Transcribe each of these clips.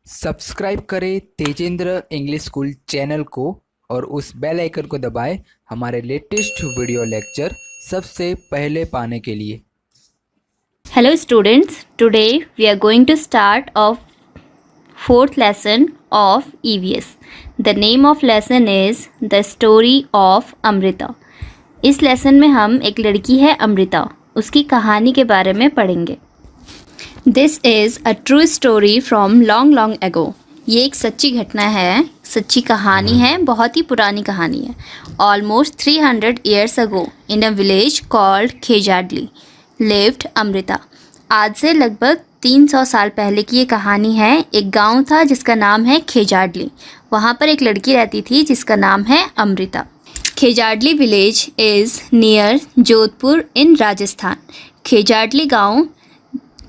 Subscribe करें Tejendra English school channel को और उस बेल आइकन को दबाएं हमारे लेटेस्ट वीडियो लेक्चर सबसे पहले पाने के लिए। Hello students, today we are going to start of fourth lesson of EVS. The name of lesson is The Story of Amrita. इस लेसन में हम एक लड़की है अमृता, उसकी कहानी के बारे में पढ़ेंगे। This is a true story from long ago. ये एक सच्ची घटना है, सच्ची कहानी है, बहुत ही पुरानी कहानी है। Almost 300 years ago, in a village called Khejadli, lived Amrita. आज से लगभग 300 साल पहले की ये कहानी है। एक गांव था जिसका नाम है खेजाडली। वहाँ पर एक लड़की रहती थी जिसका नाम है Amrita. Khejarli village is near Jodhpur in Rajasthan. Khejarli गांव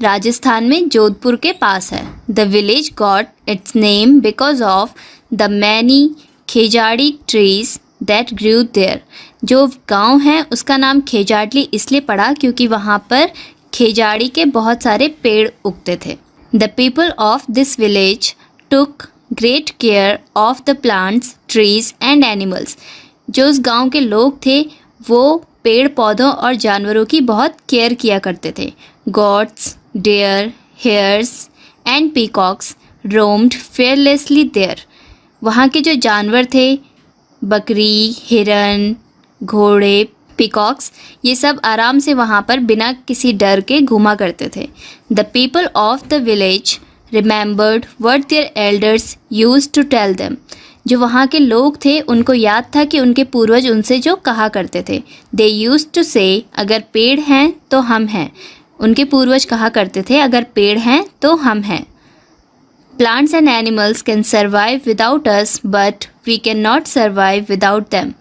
राजस्थान में जोधपुर के पास है। The village got its name because of the many khejri trees that grew there. जो गांव है उसका नाम खेजाडली इसलिए पड़ा क्योंकि वहाँ पर खेजाड़ी के बहुत सारे पेड़ उगते थे। The people of this village took great care of the plants trees and animals. जो उस गांव के लोग थे वो पेड़ पौधों और जानवरों की बहुत केयर किया करते थे। Gods, deer, hares and peacocks roamed fearlessly there. वहाँ के जो जानवर थे, बकरी, हिरन, घोड़े, पीकॉक्स, ये सब आराम से वहाँ पर बिना किसी डर के घूमा करते थे। The people of the village remembered what their elders used to tell them. जो वहाँ के लोग थे उनको याद था कि उनके पूर्वज उनसे जो कहा करते थे। They used to say, अगर पेड़ हैं तो हम हैं। उनके पूर्वज कहा करते थे अगर पेड़ हैं तो हम हैं। Plants and animals can survive without us but we can not survive without them.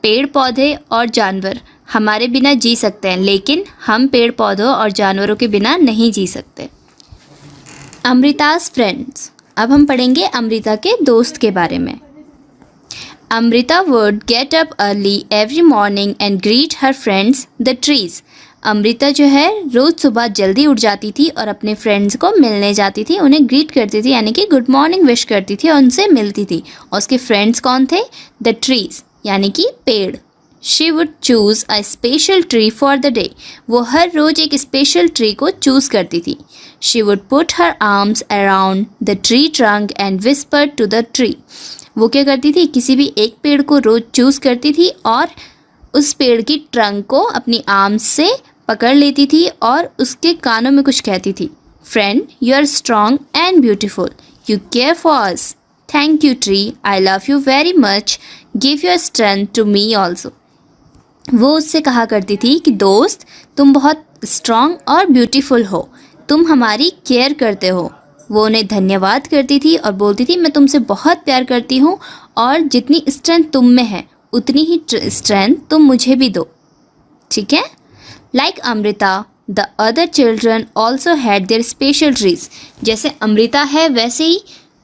पेड़ पौधे और जानवर हमारे बिना जी सकते हैं लेकिन हम पेड़ पौधों और जानवरों के बिना नहीं जी सकते। अमृता's फ्रेंड्स। अब हम पढ़ेंगे अमृता के दोस्त के बारे में। Amrita would get up early every morning and greet her friends the trees. Amrita जो है रोज़ सुबह जल्दी उठ जाती थी और अपने फ्रेंड्स को मिलने जाती थी, उन्हें ग्रीट करती थी यानी कि गुड मॉर्निंग विश करती थी और उनसे मिलती थी। और उसके फ्रेंड्स कौन थे? द ट्रीज यानी कि पेड़। She would choose a special tree for the day. वो हर रोज़ एक स्पेशल ट्री को चूज़ करती थी। She would put her arms around the tree trunk and whisper to the tree. वो क्या करती थी? किसी भी एक पेड़ को रोज़ चूज़ करती थी और उस पेड़ की ट्रंक को अपनी आर्म्स से पकड़ लेती थी और उसके कानों में कुछ कहती थी। Friend, you are strong and beautiful, you care for us, thank you tree, I love you very much, give your strength to me also. वो उससे कहा करती थी कि दोस्त, तुम बहुत स्ट्रॉन्ग और ब्यूटीफुल हो, तुम हमारी केयर करते हो। वो उन्हें धन्यवाद करती थी और बोलती थी मैं तुमसे बहुत प्यार करती हूँ और जितनी स्ट्रेंथ तुम में है उतनी ही स्ट्रेंथ तुम मुझे भी दो। ठीक है? Like Amrita, the other children also had their special trees. जैसे अमृता है वैसे ही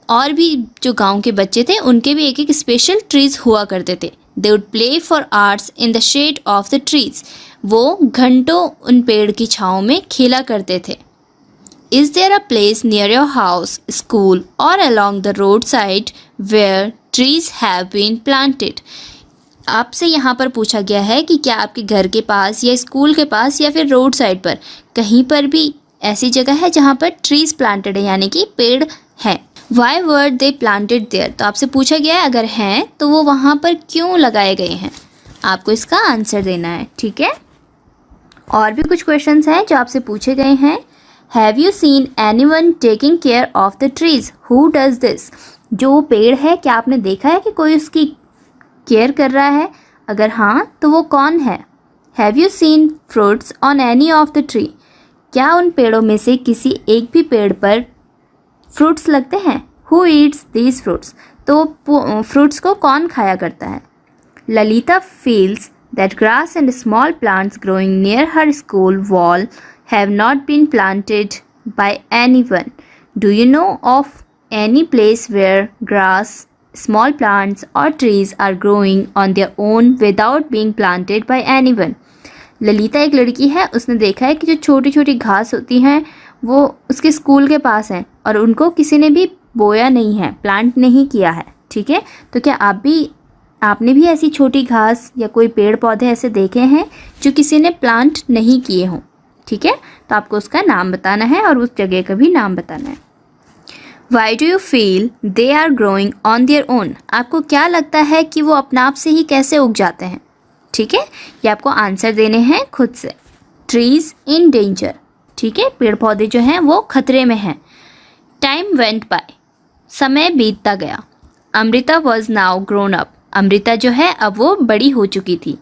और भी जो गांव के बच्चे थे उनके भी एक एक स्पेशल ट्रीज हुआ करते थे। They would play for hours in the shade of the trees. वो घंटों उन पेड़ की छाँव में खेला करते थे। Is there a place near your house, school or along the roadside where trees have been planted? आपसे यहाँ पर पूछा गया है कि क्या आपके घर के पास या स्कूल के पास या फिर रोड साइड पर कहीं पर भी ऐसी जगह है जहाँ पर ट्रीज प्लांटेड है यानी कि पेड़ हैं। Why were they planted there. तो आपसे पूछा गया है अगर हैं तो वो वहाँ पर क्यों लगाए गए हैं। आपको इसका आंसर देना है। ठीक है? और भी कुछ क्वेश्चंस हैं जो आपसे पूछे गए हैं। Have you scene anyone taking care of the trees? Who does this? जो पेड़ है क्या आपने देखा है कि कोई उसकी केयर कर रहा है? अगर हाँ तो वो कौन है? Have you scene fruits on any of the tree? क्या उन पेड़ों में से किसी एक भी पेड़ पर फ्रूट्स लगते हैं? Who eats these fruits? तो फ्रूट्स को कौन खाया करता है? Lalita feels that grass and small plants growing near her school wall have not been planted by anyone. Do you know of any place where grass, small plants or trees are growing on their own without being planted by anyone? Lalita एक लड़की है, उसने देखा है कि जो छोटी छोटी घास होती हैं वो उसके स्कूल के पास हैं और उनको किसी ने भी बोया नहीं है, प्लांट नहीं किया है, ठीक है। तो क्या आपने भी ऐसी छोटी घास या कोई पेड़ पौधे ऐसे देखे हैं जो किसी ने प्लांट नहीं किए हों, ठीक है। तो आपको उसका नाम बताना है और उस जगह का भी नाम बताना है। Why do you feel they are growing on their own? आपको क्या लगता है कि वो अपने आप से ही कैसे उग जाते हैं, ठीक है। ये आपको आंसर देने हैं खुद से। Trees in danger, ठीक है, पेड़ पौधे जो हैं वो खतरे में हैं। Time went by, समय बीतता गया। Amrita was now grown up, Amrita जो है अब वो बड़ी हो चुकी थी।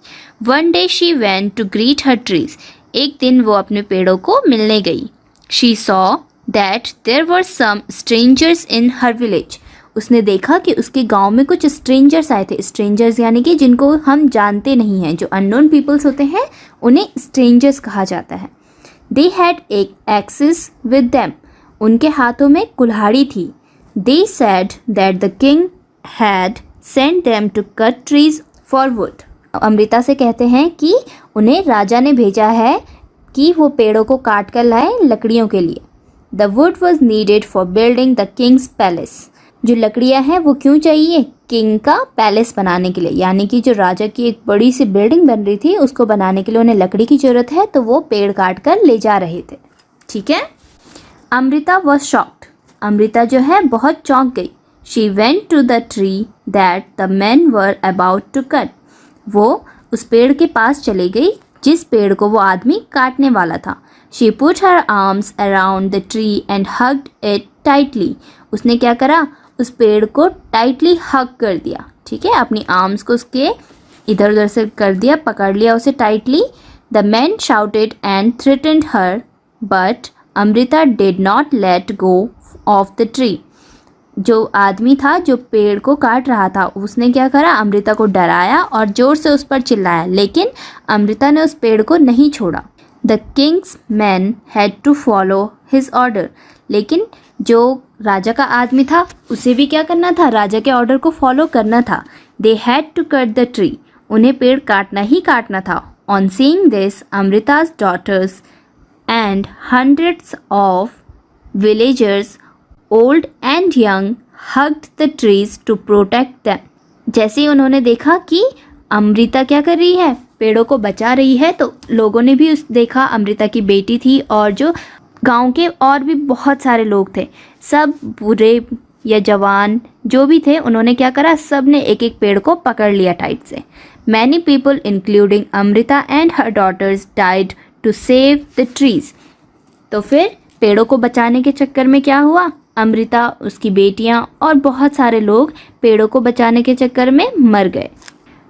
One day she went to greet her trees, एक दिन वो अपने पेड़ों को मिलने गई। She saw that there were some strangers in her village, उसने देखा कि उसके गांव में कुछ स्ट्रेंजर्स आए थे। स्ट्रेंजर्स यानी कि जिनको हम जानते नहीं हैं, जो अननोन पीपल्स होते हैं उन्हें स्ट्रेंजर्स कहा जाता है। They had axes with them, उनके हाथों में कुल्हाड़ी थी। They said that the king had sent them to cut trees for wood, Amrita से कहते हैं कि उन्हें राजा ने भेजा है कि वो पेड़ों को काट कर लाए लकड़ियों के लिए। The wood was needed for building the king's palace, जो लकड़ियाँ हैं वो क्यों चाहिए, किंग का पैलेस बनाने के लिए, यानी कि जो राजा की एक बड़ी सी बिल्डिंग बन रही थी उसको बनाने के लिए उन्हें लकड़ी की ज़रूरत है, तो वो पेड़ काट कर ले जा रहे थे, ठीक है। अमृता was shocked, अमृता जो है बहुत चौंक गई। She went to the tree that the men were about to cut, वो उस पेड़ के पास चली गई जिस पेड़ को वो आदमी काटने वाला था। She put her arms around the tree and hugged it tightly, उसने क्या करा, उस पेड़ को टाइटली हग कर दिया, ठीक है, अपनी आर्म्स को उसके इधर उधर से कर दिया, पकड़ लिया उसे tightly. The men shouted and threatened her, but Amrita did not let go of the tree, जो आदमी था जो पेड़ को काट रहा था उसने क्या करा, अमृता को डराया और ज़ोर से उस पर चिल्लाया, लेकिन अमृता ने उस पेड़ को नहीं छोड़ा। The king's men had to follow his order, लेकिन जो राजा का आदमी था उसे भी क्या करना था, राजा के ऑर्डर को फॉलो करना था। They had to cut the tree, उन्हें पेड़ काटना ही काटना था। On seeing this, Amrita's daughters and hundreds of villagers, old and young, hugged the trees to protect them. जैसे ही उन्होंने देखा कि अमृता क्या कर रही है, पेड़ों को बचा रही है, तो लोगों ने भी उस देखा, अमृता की बेटी थी और जो गांव के और भी बहुत सारे लोग थे, सब बूढ़े या जवान जो भी थे, उन्होंने क्या करा, सब ने एक एक पेड़ को पकड़ लिया टाइट से। Many people including Amrita and her daughters died to save the trees. तो फिर पेड़ों को बचाने के चक्कर में क्या हुआ, अमृता, उसकी बेटियां और बहुत सारे लोग पेड़ों को बचाने के चक्कर में मर गए।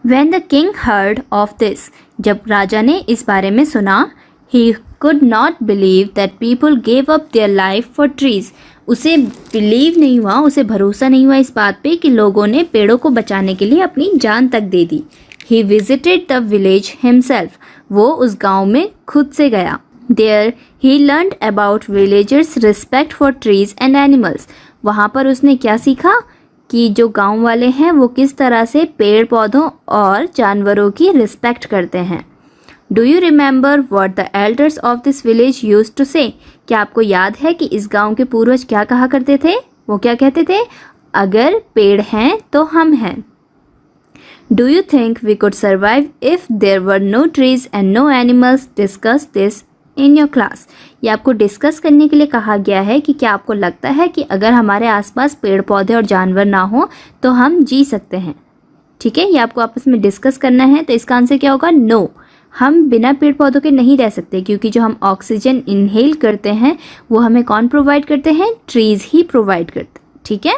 When the king heard of this, जब राजा ने इस बारे में सुना, he could not believe that people gave up their life for trees. उसे बिलीव नहीं हुआ, उसे भरोसा नहीं हुआ इस बात पे कि लोगों ने पेड़ों को बचाने के लिए अपनी जान तक दे दी। He visited the village himself, वो उस गांव में खुद से गया। There he learned about villagers' respect for trees and animals. वहाँ पर उसने क्या सीखा कि जो गांव वाले हैं वो किस तरह से पेड़ पौधों और जानवरों की रिस्पेक्ट करते हैं। Do you remember what the elders of this village used to say, क्या आपको याद है कि इस गांव के पूर्वज क्या कहा करते थे, वो क्या कहते थे, अगर पेड़ हैं तो हम हैं। Do you think we could survive if there were no trees and no animals, discuss this in your class. ये आपको डिस्कस करने के लिए कहा गया है कि क्या आपको लगता है कि अगर हमारे आसपास पेड़ पौधे और जानवर ना हो तो हम जी सकते हैं, ठीक है, ये आपको आपस में डिस्कस करना है। तो इसका आंसर क्या होगा, नो, हम बिना पेड़ पौधों के नहीं रह सकते, क्योंकि जो हम ऑक्सीजन इनहेल करते हैं वो हमें कौन प्रोवाइड करते हैं, ट्रीज ही प्रोवाइड करते हैं, ठीक है।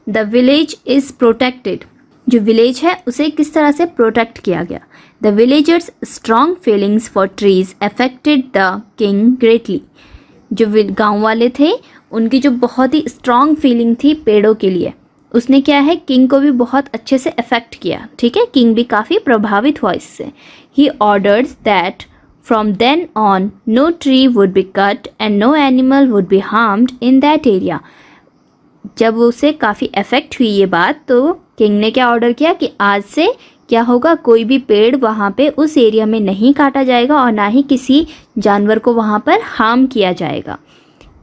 द विलेज इज़ प्रोटेक्टेड, जो विलेज है उसे किस तरह से प्रोटेक्ट किया गया। The villagers strong feelings for trees affected the king greatly, जो गांव वाले थे उनकी जो बहुत ही स्ट्रॉन्ग फीलिंग थी पेड़ों के लिए, उसने क्या है, किंग को भी बहुत अच्छे से अफेक्ट किया, ठीक है, किंग भी काफ़ी प्रभावित हुआ इससे। He ordered that from then on no tree would be cut and no animal would be harmed in that area. जब उसे काफ़ी अफेक्ट हुई ये बात, तो किंग ने क्या ऑर्डर किया कि आज से क्या होगा, कोई भी पेड़ वहाँ पे उस एरिया में नहीं काटा जाएगा और ना ही किसी जानवर को वहाँ पर हार्म किया जाएगा।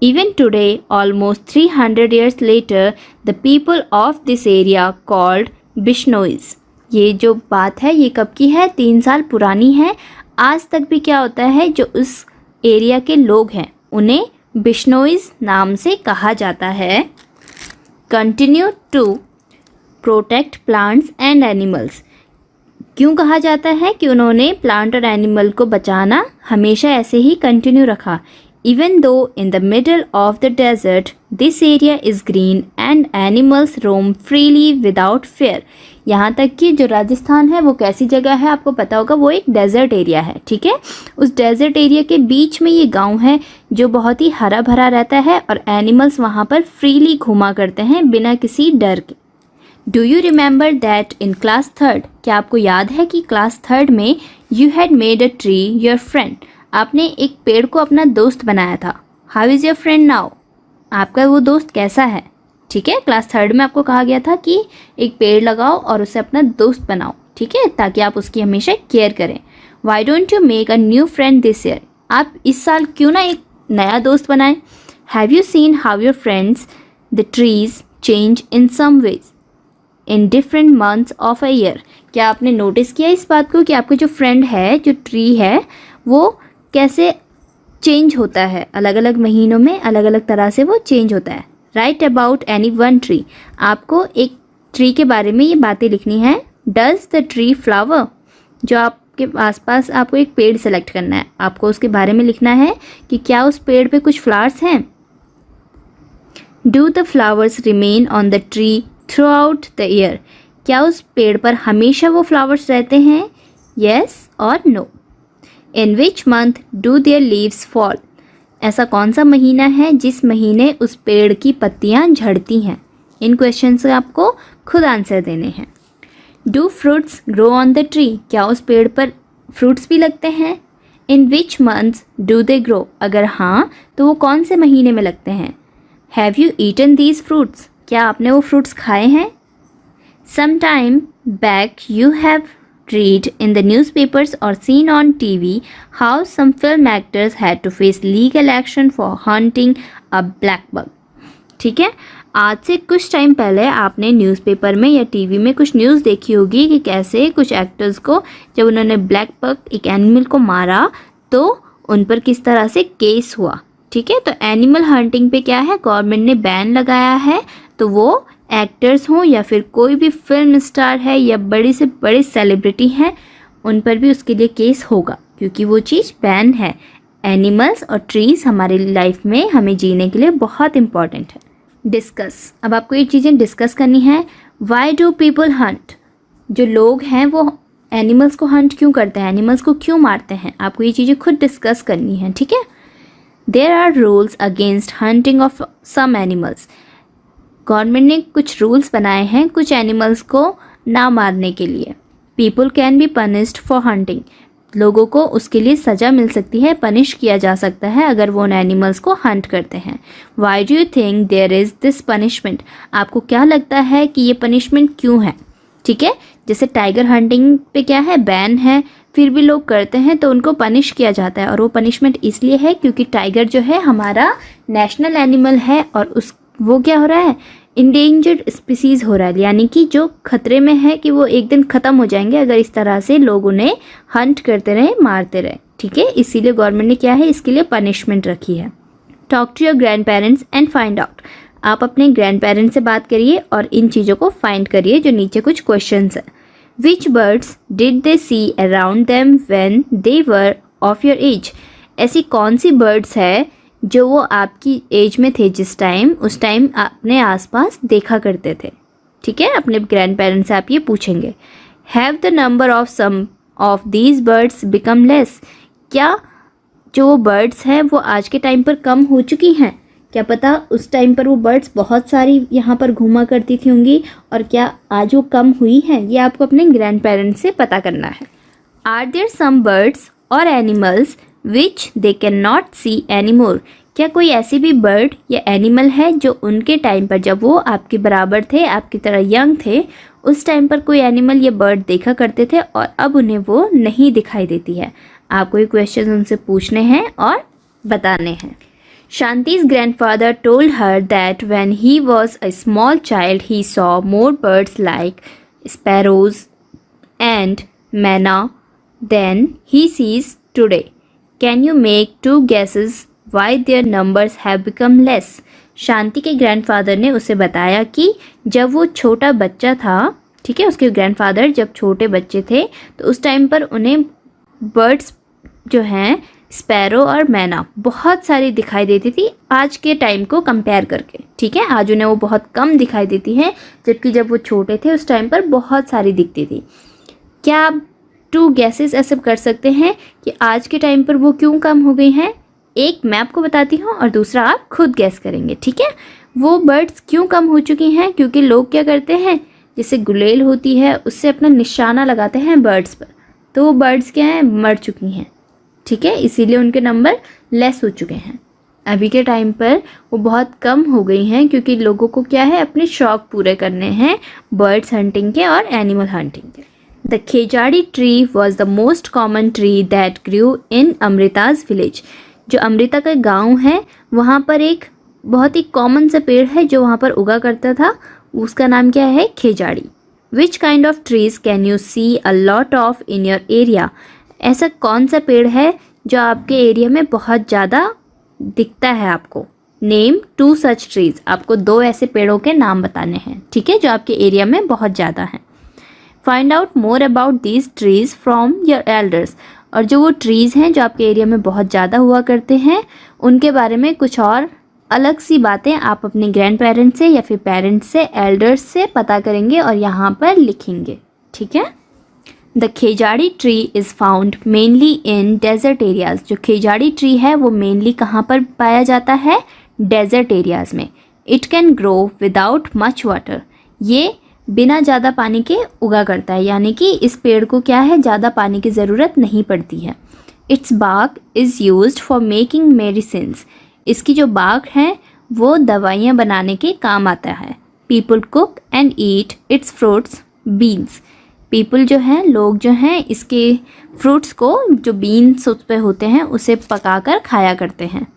Even today, almost 300 years later, the people of this area called Bishnois. ये जो बात है ये कब की है? 3 साल पुरानी है। आज तक भी क्या होता है, जो उस एरिया के लोग हैं उन्हें बिश्नोइज नाम से कहा जाता है। Continue to protect plants and animals. क्यों कहा जाता है कि उन्होंने प्लांट और एनिमल को बचाना हमेशा ऐसे ही कंटिन्यू रखा। Even though in the middle of the desert this area is green and animals roam freely without fear. यहाँ तक कि जो राजस्थान है वो कैसी जगह है आपको पता होगा, वो एक डेजर्ट एरिया है, ठीक है। उस डेजर्ट एरिया के बीच में ये गांव है जो बहुत ही हरा भरा रहता है और एनिमल्स वहाँ पर फ्रीली घूमा करते हैं बिना किसी डर के। Do you remember that in class 3rd, क्या आपको याद है कि क्लास 3rd में you had made a tree your friend, आपने एक पेड़ को अपना दोस्त बनाया था। How is your friend now, आपका वो दोस्त कैसा है, ठीक है। क्लास 3rd में आपको कहा गया था कि एक पेड़ लगाओ और उसे अपना दोस्त बनाओ, ठीक है, ताकि आप उसकी हमेशा केयर करें। Why don't you make a new friend this year, आप इस साल क्यों ना एक नया दोस्त बनाएं। Have you seen how your friends the trees change in some ways in different months of a year, क्या आपने नोटिस किया इस बात को कि आपका जो फ्रेंड है, जो ट्री है, वो कैसे चेंज होता है, अलग अलग महीनों में अलग अलग तरह से वो चेंज होता है। Right about any one tree, आपको एक ट्री के बारे में ये बातें लिखनी है। डज द ट्री फ्लावर, जो आपके आसपास आपको एक पेड़ सेलेक्ट करना है, आपको उसके बारे में लिखना है कि क्या उस पेड़ पे कुछ फ्लावर्स हैं। Do the flowers remain on the tree through out the year, क्या उस पेड़ पर हमेशा वो फ्लावर्स रहते हैं, येस और no. In which month do their leaves fall, ऐसा कौन सा महीना है जिस महीने उस पेड़ की पत्तियां झड़ती हैं। इन क्वेश्चन से आपको खुद आंसर देने हैं। Do fruits grow on the tree, क्या उस पेड़ पर फ्रूट्स भी लगते हैं। इन which months do they grow, अगर हाँ तो वो कौन से महीने में लगते हैं। Have you eaten these fruits, क्या आपने वो फ्रूट्स खाए हैं। Some time back you have read in the newspapers or seen on TV how some film actors had to face legal action for hunting a black bug, ठीक है। आज से कुछ टाइम पहले आपने न्यूज़पेपर में या टीवी में कुछ न्यूज़ देखी होगी कि कैसे कुछ एक्टर्स को जब उन्होंने ब्लैक बग एक एनिमल को मारा तो उन पर किस तरह से केस हुआ, ठीक है। तो एनिमल हंटिंग पे क्या है, गवर्नमेंट ने बैन लगाया है, तो वो एक्टर्स हों या फिर कोई भी फिल्म स्टार है या बड़ी से बड़ी सेलिब्रिटी हैं, उन पर भी उसके लिए केस होगा क्योंकि वो चीज़ बैन है। एनिमल्स और ट्रीज़ हमारी लाइफ में हमें जीने के लिए बहुत इंपॉर्टेंट है। डिस्कस, अब आपको ये चीज़ें डिस्कस करनी है। वाई डू पीपल हंट, जो लोग हैं वो एनिमल्स को हंट क्यों करते हैं, एनिमल्स को क्यों मारते हैं, आपको ये चीज़ें खुद डिस्कस करनी है, ठीक है। There are rules against hunting of some animals, government ने कुछ रूल्स बनाए हैं कुछ एनिमल्स को ना मारने के लिए। People can be punished for hunting, लोगों को उसके लिए सज़ा मिल सकती है, पनिश किया जा सकता है अगर वो उन एनिमल्स को हंट करते हैं। Why do you think there is this punishment, आपको क्या लगता है कि ये पनिशमेंट क्यों है, ठीक है। जैसे टाइगर हंटिंग पे क्या है, बैन है, फिर भी लोग करते हैं तो उनको पनिश किया जाता है, और वो पनिशमेंट इसलिए है क्योंकि टाइगर जो है हमारा नेशनल एनिमल है और वो क्या हो रहा है, इंडेंजर्ड स्पीसीज़ हो रहा है, यानी कि जो खतरे में है कि वो एक दिन ख़त्म हो जाएंगे अगर इस तरह से लोग उन्हें हंट करते रहे, मारते रहे, ठीक है। इसीलिए गवर्नमेंट ने क्या है, इसके लिए पनिशमेंट रखी है। Talk to your grandparents and find out, आप अपने ग्रैंड पेरेंट्स से बात करिए और इन चीज़ों को फाइंड करिए जो नीचे कुछ क्वेश्चंस है। Which birds did they see around them when they were of your age, ऐसी कौन सी बर्ड्स है जो वो आपकी एज में थे जिस टाइम, उस टाइम अपने आसपास देखा करते थे, ठीक है। अपने ग्रैंड पेरेंट्स से आप ये पूछेंगे। Have the number of some of these birds become less, क्या जो वो बर्ड्स हैं वो आज के टाइम पर कम हो चुकी हैं, क्या पता उस टाइम पर वो बर्ड्स बहुत सारी यहाँ पर घूमा करती थी होंगी और क्या आज वो कम हुई हैं, ये आपको अपने ग्रैंड पेरेंट्स से पता करना है। आर देयर सम बर्ड्स और animals which they can not see any more, क्या कोई ऐसी भी बर्ड या एनिमल है जो उनके टाइम पर जब वो आपके बराबर थे, आपकी तरह यंग थे, उस टाइम पर कोई एनिमल या बर्ड देखा करते थे और अब उन्हें वो नहीं दिखाई देती है। आपको ये क्वेश्चन उनसे पूछने हैं और बताने हैं। Shanti's grandfather told her that when he was a small child, he saw more birds like sparrows and manna than he sees today. Can you make 2 guesses why their numbers have become less? शांति के grandfather ने उसे बताया कि जब वो छोटा बच्चा था, ठीक है, उसके ग्रैंडफादर जब छोटे बच्चे थे तो उस टाइम पर उन्हें बर्ड्स जो हैं स्पैरो और मैना बहुत सारी दिखाई देती थी आज के टाइम को कंपेयर करके, ठीक है। आज उन्हें वो बहुत कम दिखाई देती हैं, जबकि जब वो छोटे थे उस टाइम पर बहुत सारी दिखती थी। क्या आप 2 गैसेस ऐसे कर सकते हैं कि आज के टाइम पर वो क्यों कम हो गई हैं? एक मैं आपको बताती हूँ और दूसरा आप खुद गैस करेंगे, ठीक है। वो बर्ड्स क्यों कम हो चुकी हैं? क्योंकि लोग क्या करते हैं, जैसे गुलेल होती है उससे अपना निशाना लगाते हैं बर्ड्स पर, तो वो बर्ड्स क्या हैं, मर चुकी हैं, ठीक है, इसीलिए उनके नंबर लेस हो चुके हैं। अभी के टाइम पर वो बहुत कम हो गई हैं क्योंकि लोगों को क्या है, अपने शौक पूरे करने हैं बर्ड्स हंटिंग के और एनिमल हंटिंग के। The khejri tree was the most common tree that grew in Amrita's village. जो अमृता का गाँव है वहाँ पर एक बहुत ही कॉमन सा पेड़ है जो वहाँ पर उगा करता था, उसका नाम क्या है, खेजाड़ी। Which kind of trees can you see a lot of in your area? ऐसा कौन सा पेड़ है जो आपके एरिया में बहुत ज़्यादा दिखता है आपको? नेम 2 सच ट्रीज। आपको 2 ऐसे पेड़ों के नाम बताने हैं, ठीक है, जो आपके एरिया में बहुत ज़्यादा हैं। Find out more about these trees from your elders. और जो वो ट्रीज़ हैं जो आपके एरिया में बहुत ज़्यादा हुआ करते हैं, उनके बारे में कुछ और अलग सी बातें आप अपने ग्रैंड पेरेंट्स से या फिर पेरेंट्स से, एल्डर्स से पता करेंगे और यहाँ पर लिखेंगे, ठीक है। The khejri tree is found mainly in desert areas. जो खेजाड़ी ट्री है वो मेनली कहाँ पर पाया जाता है, डेजर्ट एरियाज़ में। It can grow without much water. ये बिना ज़्यादा पानी के उगा करता है, यानी कि इस पेड़ को क्या है, ज़्यादा पानी की ज़रूरत नहीं पड़ती है। Its bark is used for making medicines. इसकी जो बार्क है वो दवाइयाँ बनाने के काम आता है। People cook and eat its fruits beans. People जो हैं, लोग जो हैं, इसके फ्रूट्स को, जो बीन्स उस पर होते हैं, उसे पकाकर खाया करते हैं।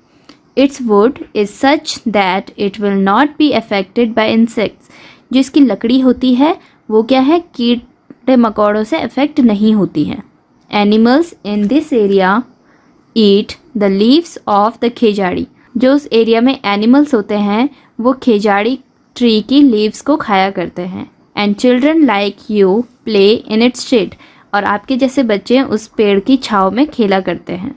It's would is such that it will not be affected by insects. जो इसकी लकड़ी होती है वो क्या है, कीड़े मकोड़ों से अफेक्ट नहीं होती है। Animals in this area eat the leaves of the khejri. जो उस एरिया में एनिमल्स होते हैं वो खेजाड़ी ट्री की लीव्स को खाया करते हैं। And children like you play in its shade. और आपके जैसे बच्चे उस पेड़ की छाँव में खेला करते हैं।